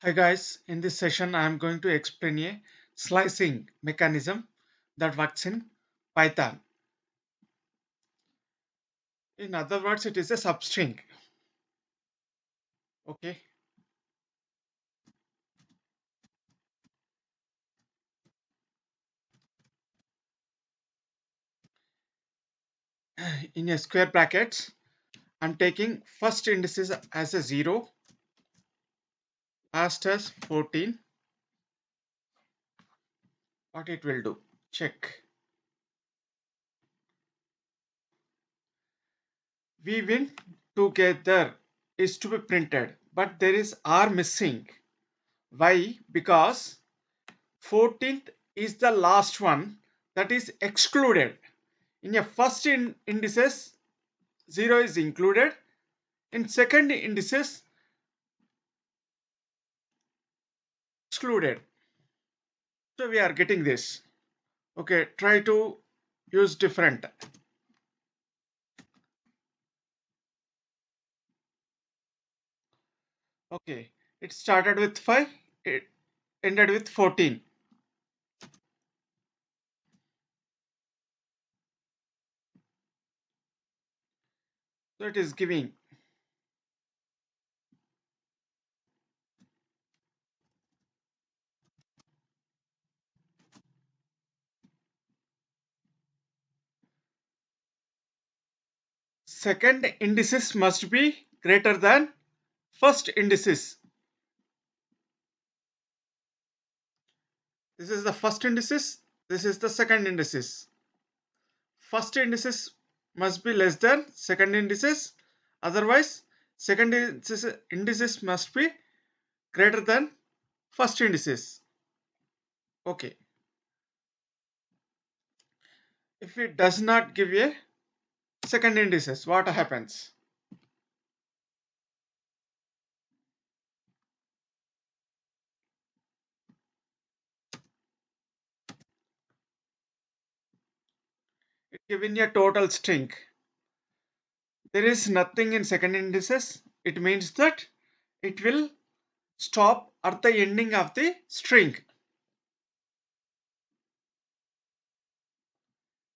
Hi guys, in this session I am going to explain a slicing mechanism that works in Python. In other words, it is a substring. Okay. In a square brackets, I'm taking first indices as a 0, last as 14. What it will do? Check. We win together is to be printed, but there is R missing. Why? Because 14th is the last one that is excluded. In a first indices, 0 is included. In second indices, excluded. So we are getting this. Okay, try to use different. Okay, it started with 5, it ended with 14. So it is giving second indices must be greater than first indices. This is the first indices, this is the second indices. First indices must be less than second indices, otherwise second indices must be greater than first indices. Okay, if it does not give a second indices, what happens? It given a total string. There is nothing in second indices. It means that it will stop at the ending of the string.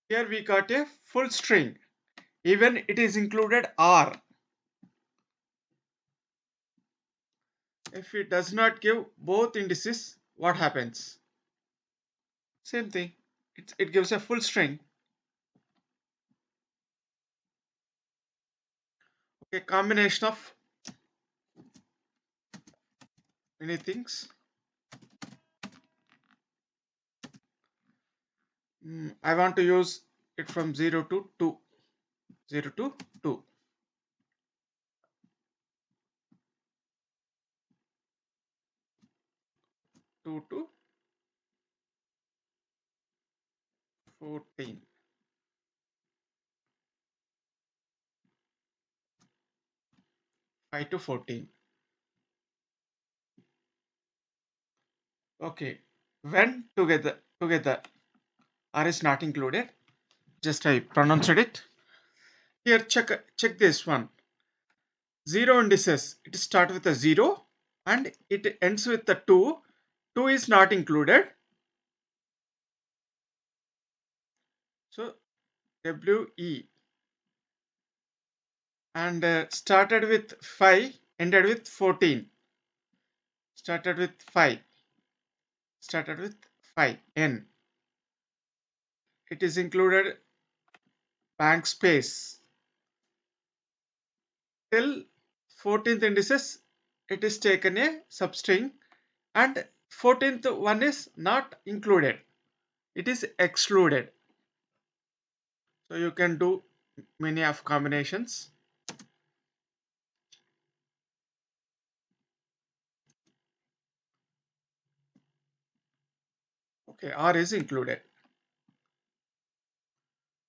Here we got a full string. Even it is included R. If it does not give both indices, what happens? Same thing. It gives a full string. Okay, combination of many things. I want to use it from 0 to 2. 0 to 2. 2 to 14. 5 to 14. Okay. When together R is not included. Just I pronounced it. Here check this one. Zero indices. It start with a 0 and it ends with the 2. 2 is not included. So WE and started with 5, ended with 14. Started with 5. Started with 5. N. It is included blank space. Till 14th indices, it is taken a substring and 14th one is not included. It is excluded. So you can do many of combinations. Okay, R is included.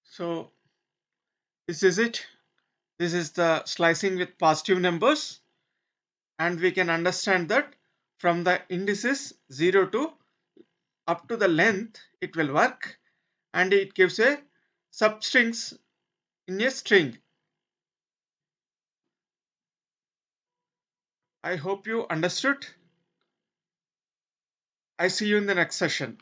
So this is it. This is the slicing with positive numbers, and we can understand that from the indices 0 to up to the length it will work, and it gives a substrings in a string. I hope you understood. I see you in the next session.